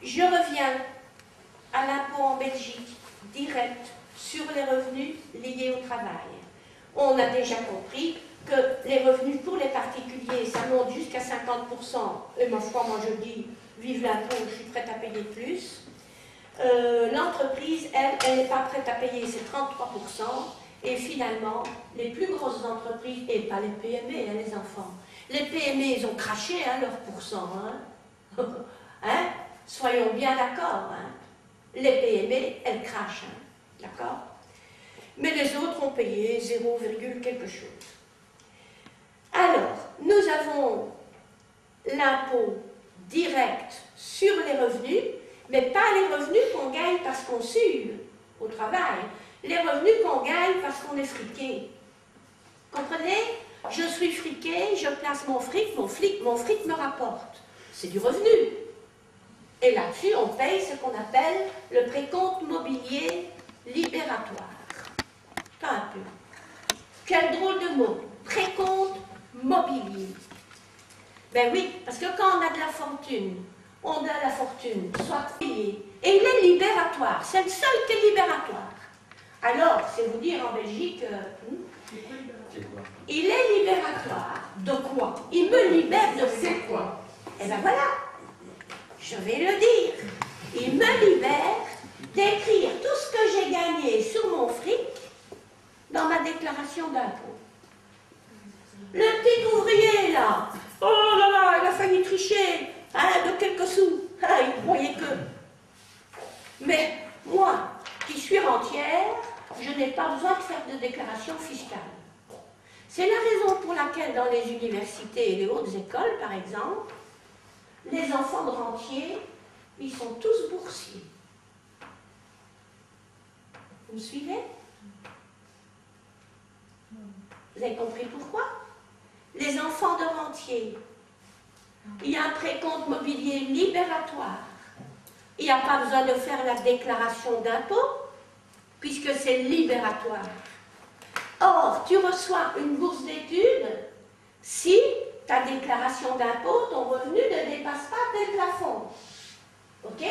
Je reviens à l'impôt en Belgique, direct, sur les revenus liés au travail. On a déjà compris que les revenus pour les particuliers, ça monte jusqu'à 50%. Et ma foi, moi je dis, vive l'impôt, je suis prête à payer plus. L'entreprise, elle n'est pas prête à payer, c'est 33%. Et finalement, les plus grosses entreprises, et pas les PME, hein, les enfants, les PME, ils ont craché hein, leur pourcent. Hein. Hein? Soyons bien d'accord. Hein. Les PME, elles crachent. Hein. D'accord? Mais les autres ont payé 0, quelque chose. Alors, nous avons l'impôt direct sur les revenus, mais pas les revenus qu'on gagne parce qu'on sue au travail. Les revenus qu'on gagne parce qu'on est friqué. Comprenez? Je suis friqué, je place mon fric me rapporte. C'est du revenu. Et là-dessus, on paye ce qu'on appelle le précompte mobilier libératoire. Pas un peu. Quel drôle de mot. Précompte mobilier. Ben oui, parce que quand on a de la fortune, soit payé, et il est libératoire. C'est le seul qui est libératoire. Alors, c'est vous dire en Belgique, il est libératoire. De quoi? Il me libère de faire quoi? Eh bien voilà, je vais le dire. Il me libère d'écrire tout ce que j'ai gagné sur mon fric dans ma déclaration d'impôt. Le petit ouvrier là, oh là là, il a failli tricher hein, de quelques sous. Ah, il croyait que. Mais moi, qui suis rentière, je n'ai pas besoin de faire de déclaration fiscale. C'est la raison pour laquelle dans les universités et les hautes écoles, par exemple, les enfants de rentiers, ils sont tous boursiers. Vous me suivez? Vous avez compris pourquoi? Les enfants de rentiers, il y a un précompte mobilier libératoire. Il n'y a pas besoin de faire la déclaration d'impôt, puisque c'est libératoire. Or, tu reçois une bourse d'études si ta déclaration d'impôt, ton revenu ne dépasse pas tel plafond. Ok?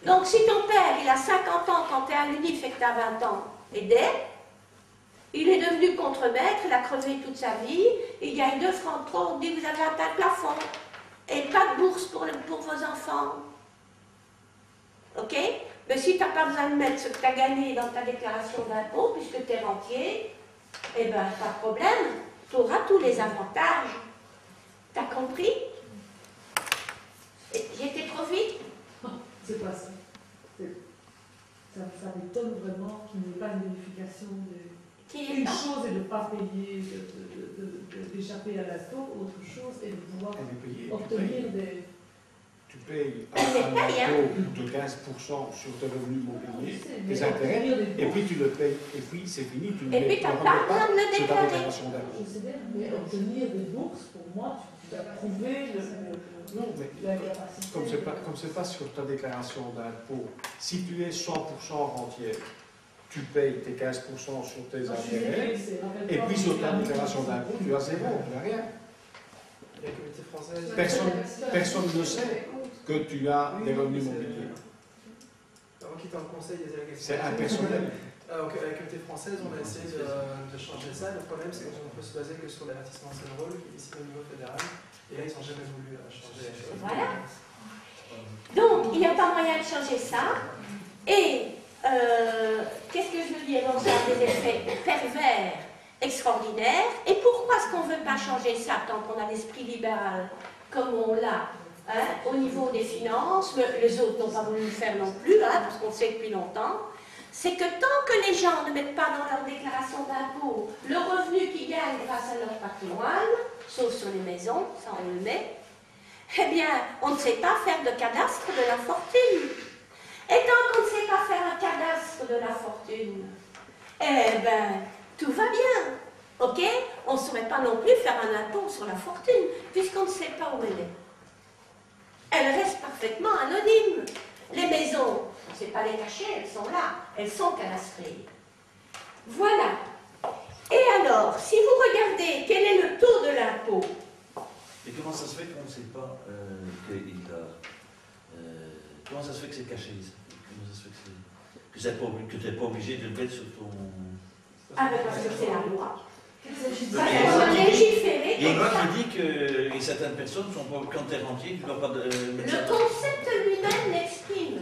Donc, si ton père, il a 50 ans quand tu es à l'UNIF et que tu as 20 ans, et il est devenu contremaître, il a crevé toute sa vie, il gagne 2 francs de trop, on dit vous avez atteint le plafond. Et pas de bourse pour vos enfants. Ok? Mais si tu n'as pas besoin de mettre ce que tu as gagné dans ta déclaration d'impôt, puisque tu es rentier, eh bien, pas de problème, tu auras tous les avantages. T'as compris? J'ai été trop vite? C'est pas ça. Ça m'étonne vraiment qu'il n'y ait pas une vérification de... Une chose est de ne pas payer, d'échapper à l'impôt, autre chose est de pouvoir obtenir des... Tu payes un impôt de 15% sur tes revenus mobiliers, tes intérêts, et puis tu le payes, et puis c'est fini, tu ne et puis tu n'as pas besoin de le déclarer. Je sais bien, mais obtenir des bourses, pour moi, tu dois prouver non, mais comme c'est pas sur ta déclaration d'impôt, si tu es 100% rentière, tu payes tes 15% sur tes intérêts, et puis sur ta déclaration d'impôt, tu as zéro, tu n'as rien. La Communauté française. Personne ne sait que tu as des revenus mobiliers. Avant qu'il t'en conseille des allocations. C'est impersonnel. Donc, à la Communauté française, on a essayé de changer ça. Le problème, c'est qu'on ne peut se baser que sur l'avertissement Seine-Rôle, qui est ici au niveau fédéral. Et là, ils n'ont jamais voulu changer la chose. Voilà. Donc, il n'y a pas moyen de changer ça. Et, qu'est-ce que je veux dire? Donc, ça a des effets pervers extraordinaire. Et pourquoi est-ce qu'on ne veut pas changer ça tant qu'on a l'esprit libéral comme on l'a hein, au niveau des finances? Les autres n'ont pas voulu le faire non plus, hein, parce qu'on le sait depuis longtemps. C'est que tant que les gens ne mettent pas dans leur déclaration d'impôt le revenu qu'ils gagnent grâce à leur patrimoine, sauf sur les maisons, ça on le met, eh bien, on ne sait pas faire de cadastre de la fortune. Et tant qu'on ne sait pas faire un cadastre de la fortune, eh bien, tout va bien, ok? On ne saurait pas non plus faire un impôt sur la fortune, puisqu'on ne sait pas où elle est. Elle reste parfaitement anonyme. Les maisons, on ne sait pas les cacher, elles sont là, elles sont cadastrées. Voilà. Et alors, si vous regardez quel est le taux de l'impôt? Et comment ça se fait qu'on ne sait pas qu'il a... toi, comment ça se fait que c'est caché ça? Comment ça se fait que tu n'es pas obligé de le mettre sur ton... Ah ben parce que c'est la loi. Il y a une loi qui dit que certaines personnes sont pas, quand tu es rentier, tu ne dois pas mettre le concept lui-même l'exprime.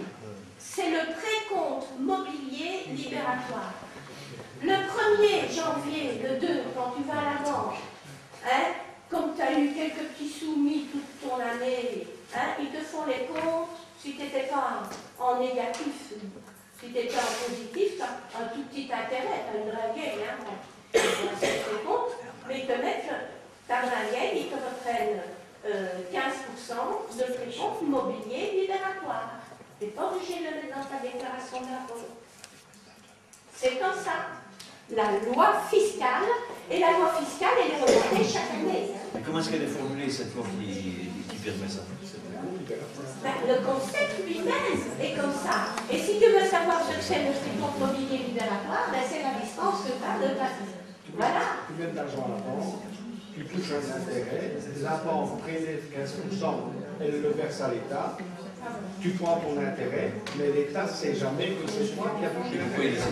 C'est le précompte mobilier libératoire. Le 1er janvier, le 2, quand tu vas à la banque, hein, comme tu as eu quelques petits sous mis toute ton année, hein, ils te font les comptes. Si tu n'étais pas en négatif, si tu étais en positif, tu as un tout petit intérêt, tu as une ringueille, hein, compte, mais ils te mettent ta ringueille, ils te reprennent 15% de précompte mobilier libératoire. Tu n'es pas obligé de le mettre dans ta déclaration d'impôt. C'est comme ça. La loi fiscale, et la loi fiscale, elle est remontée chaque année. Mais comment est-ce qu'elle est formulée, cette loi qui permet ça? Ben, le concept lui-même est comme ça. Et si tu veux savoir ce que c'est le précompte mobilier libératoire, ben, c'est la distance que tu as de ta vie. Voilà. Tu mets de l'argent à la banque, tu touches un intérêt, la banque prélève 15% et le verse à l'État. Tu prends ton intérêt, mais l'État ne sait jamais que c'est toi qui as touché l'intérêt.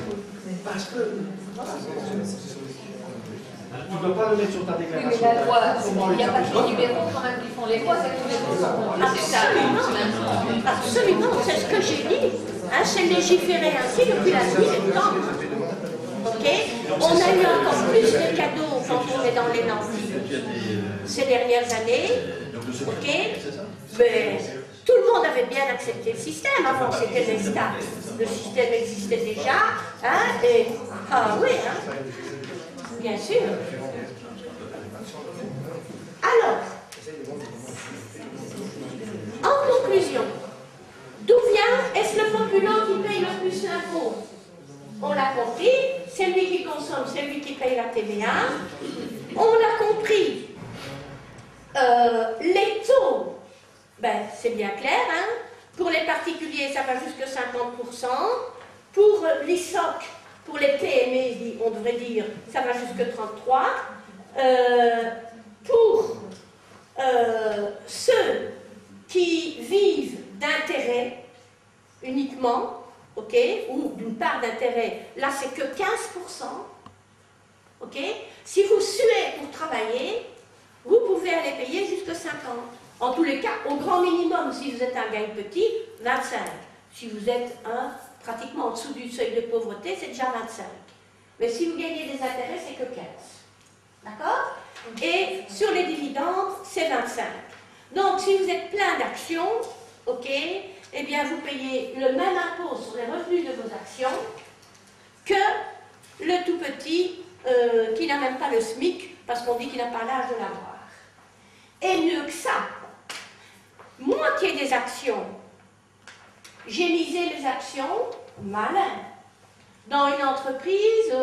Parce que tu ne peux pas le mettre sur ta déclaration. Oui, mais la loi, il n'y a pas de libéraux quand même qui font les lois, c'est que les lois sont... Absolument, c'est ce que j'ai dit. Hein, c'est légiféré ainsi depuis la nuit des temps. Ok. On a eu encore plus de cadeaux quand on est dans les nantis ces dernières années. Ok. Mais tout le monde avait bien accepté le système. Avant, c'était l'État. Le système existait déjà. Hein, et, ah oui, hein, bien sûr. Alors, en conclusion, d'où vient, est-ce le populaire qui paye le plus d'impôts? On l'a compris, c'est lui qui consomme, c'est lui qui paye la TVA. On l'a compris. Les taux, ben, c'est bien clair, hein. Pour les particuliers, ça va jusqu'à 50%. Pour l'ISOC, pour les PME, on devrait dire, ça va jusqu'à 33%. Pour ceux qui vivent d'intérêt uniquement, ok, ou d'une part d'intérêt, là c'est que 15%. Ok. Si vous suez pour travailler, vous pouvez aller payer jusqu'à 50%. En tous les cas, au grand minimum, si vous êtes un gain petit, 25%. Si vous êtes pratiquement en dessous du seuil de pauvreté, c'est déjà 25%. Mais si vous gagnez des intérêts, c'est que 15%. D'accord? Et sur les dividendes, c'est 25%. Donc, si vous êtes plein d'actions, ok, eh bien, vous payez le même impôt sur les revenus de vos actions que le tout petit qui n'a même pas le SMIC, parce qu'on dit qu'il n'a pas l'âge de l'avoir. Et mieux que ça, moitié des actions, j'ai misé les actions malin dans une entreprise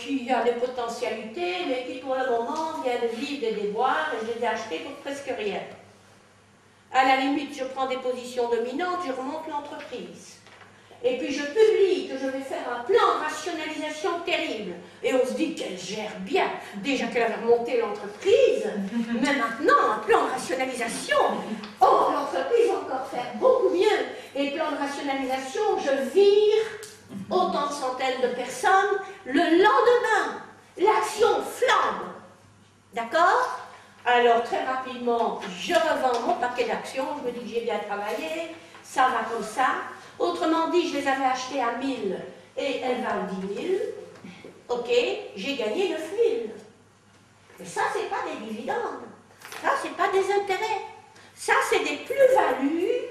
qui a des potentialités, mais qui pour le moment vient de vivre des déboires, et je les ai achetées pour presque rien. À la limite, je prends des positions dominantes, je remonte l'entreprise. Et puis je publie que je vais faire un plan de rationalisation terrible. Et on se dit qu'elle gère bien. Déjà qu'elle avait remonté l'entreprise, mais maintenant, un plan de rationalisation. Oh, l'entreprise va encore faire beaucoup mieux. Et plan de rationalisation, je vire autant de centaines de personnes. Le lendemain, l'action flambe. D'accord? Alors, très rapidement, je revends mon paquet d'actions. Je me dis que j'ai bien travaillé. Ça va comme ça. Autrement dit, je les avais achetées à 1000 et elles valent 10 000. Ok, j'ai gagné 9 000. Mais ça, ce n'est pas des dividendes. Ça, ce n'est pas des intérêts. Ça, c'est des plus-values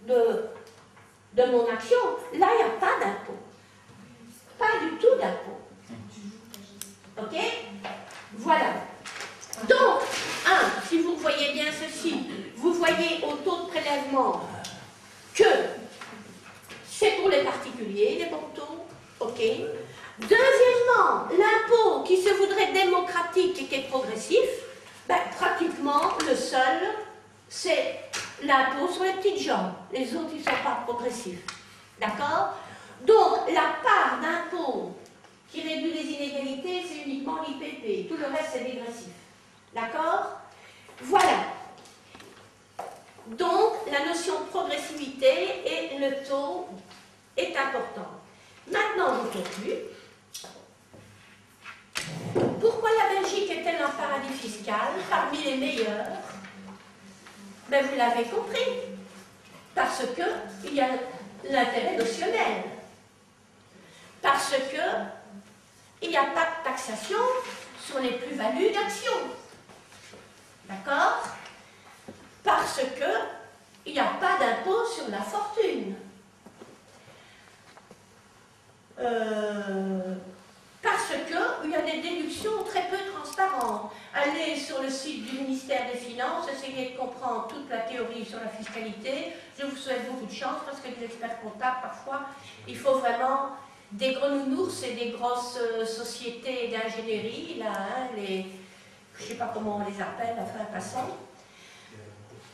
de mon action. Là, il n'y a pas d'impôt. Pas du tout d'impôt. Ok? Voilà. Donc, si vous voyez bien ceci, vous voyez au taux de prélèvement que c'est pour les particuliers, les bons taux, ok. Deuxièmement, l'impôt qui se voudrait démocratique et qui est progressif, ben, pratiquement le seul, c'est l'impôt sur les petites gens. Les autres, ils ne sont pas progressifs. D'accord? Donc, la part d'impôt qui réduit les inégalités, c'est uniquement l'IPP. Tout le reste, c'est dégressif. D'accord? Voilà. Donc, la notion de progressivité est le taux est important. Maintenant, je conclue. Pourquoi la Belgique est-elle un paradis fiscal parmi les meilleurs? Ben, vous l'avez compris. Parce qu'il y a l'intérêt notionnel. Parce qu'il n'y a pas de taxation sur les plus-values d'actions. D'accord? Parce qu'il n'y a pas d'impôt sur la fortune. Parce qu'il y a des déductions très peu transparentes. Allez sur le site du ministère des Finances, essayez de comprendre toute la théorie sur la fiscalité. Je vous souhaite beaucoup de chance parce que les experts comptables, parfois, il faut vraiment des gros nounours et des grosses sociétés d'ingénierie, là, hein, les, je ne sais pas comment on les appelle, enfin, passons.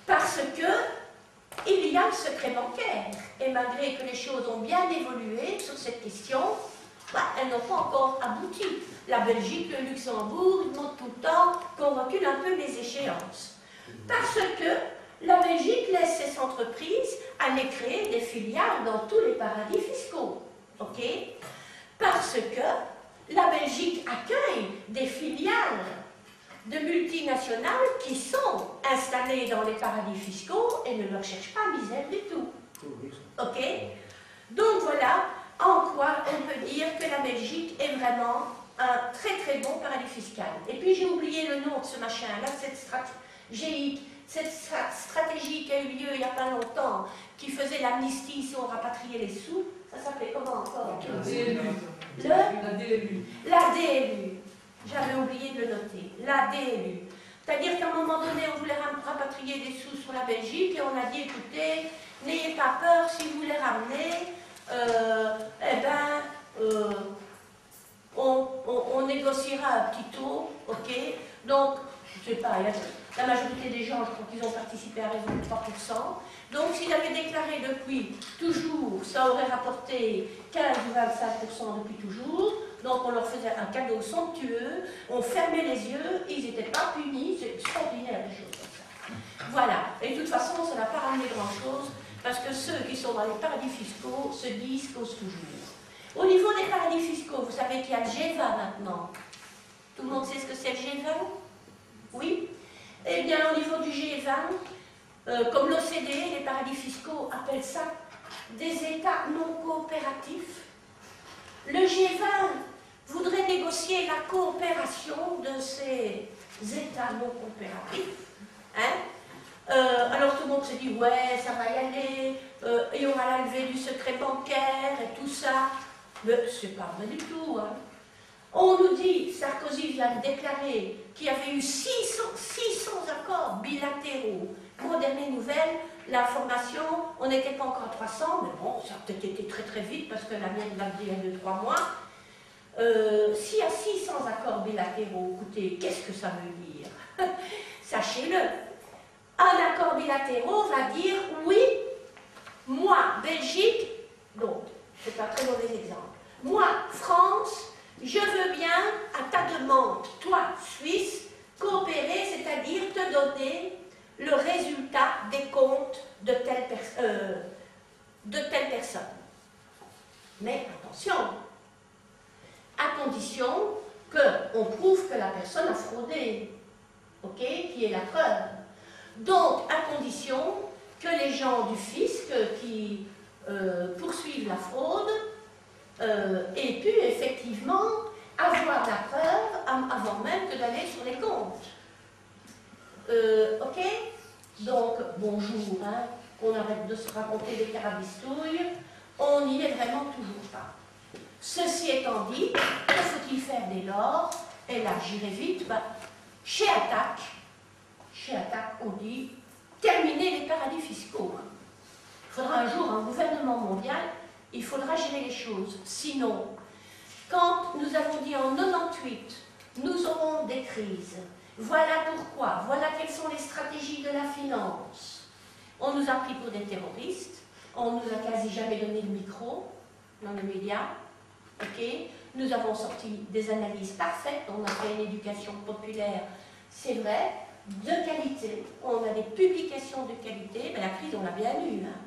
Parce qu'il y a le secret bancaire. Et malgré que les choses ont bien évolué sur cette question, bah, elles n'ont pas encore abouti. La Belgique, le Luxembourg, ils montrent tout le temps qu'on recule un peu les échéances. Parce que la Belgique laisse ses entreprises aller créer des filiales dans tous les paradis fiscaux. Ok? Parce que la Belgique accueille des filiales de multinationales qui sont installées dans les paradis fiscaux et ne leur cherchent pas misère du tout. Ok? Donc voilà en quoi on peut dire que la Belgique est vraiment un très très bon paradis fiscal. Et puis j'ai oublié le nom de ce machin-là, cette stratégie qui a eu lieu il n'y a pas longtemps, qui faisait l'amnistie si on rapatriait les sous. Ça s'appelait comment encore? La DLU. La DLU. J'avais oublié de le noter. La DLU. C'est-à-dire qu'à un moment donné, on voulait rapatrier des sous sur la Belgique et on a dit, écoutez, n'ayez pas peur, si vous les ramenez, on négociera un petit taux, ok? Donc, je ne sais pas, la majorité des gens, je crois qu'ils ont participé à raison de 3%. Donc, s'ils avaient déclaré depuis toujours, ça aurait rapporté 15 ou 25% depuis toujours. Donc, on leur faisait un cadeau somptueux, on fermait les yeux, ils n'étaient pas punis, c'est extraordinaire des choses comme ça. Voilà. Et de toute façon, ça n'a pas ramené grand-chose, parce que ceux qui sont dans les paradis fiscaux se disent causent toujours. Au niveau des paradis fiscaux, vous savez qu'il y a le G20 maintenant. Tout le monde sait ce que c'est le G20? Oui? Eh bien, au niveau du G20, comme l'OCDE, les paradis fiscaux appellent ça des États non coopératifs. Le G20 voudrait négocier la coopération de ces États non coopératifs. Hein? Alors tout le monde se dit, ouais, ça va y aller, il y aura la levée du secret bancaire et tout ça. Mais c'est pas vrai du tout. Hein. On nous dit, Sarkozy vient de déclarer qu'il y avait eu 600 accords bilatéraux. Pour aux dernières nouvelles, l'information, on n'était pas encore à 300, mais bon, ça a peut-être été très très vite parce que la mienne l'a dit il y a 2-3 mois. S'il y a 600 accords bilatéraux, écoutez, qu'est-ce que ça veut dire? Sachez-le. Un accord bilatéraux va dire, oui, moi, Belgique, donc, c'est un très mauvais exemple, moi, France, je veux bien, à ta demande, toi, Suisse, coopérer, c'est-à-dire te donner le résultat des comptes de telle personne. Mais attention, à condition qu'on prouve que la personne a fraudé, ok, qui est la preuve. Donc, à condition que les gens du fisc qui poursuivent la fraude aient pu effectivement avoir la preuve avant même que d'aller sur les comptes. Ok? Donc, bonjour, hein, on arrête de se raconter des carabistouilles, on n'y est vraiment toujours pas. Ceci étant dit, que faut-il faire dès lors? Et là, j'irai vite, chez Attac, on dit terminer les paradis fiscaux. Il faudra un jour un gouvernement mondial, il faudra gérer les choses. Sinon, quand nous avons dit en 98, nous aurons des crises, voilà pourquoi, voilà quelles sont les stratégies de la finance. On nous a pris pour des terroristes, on nous a quasi jamais donné le micro dans les médias, ok? Nous avons sorti des analyses parfaites, on a fait une éducation populaire, c'est vrai, de qualité, on a des publications de qualité, mais la crise on l'a bien eue, hein.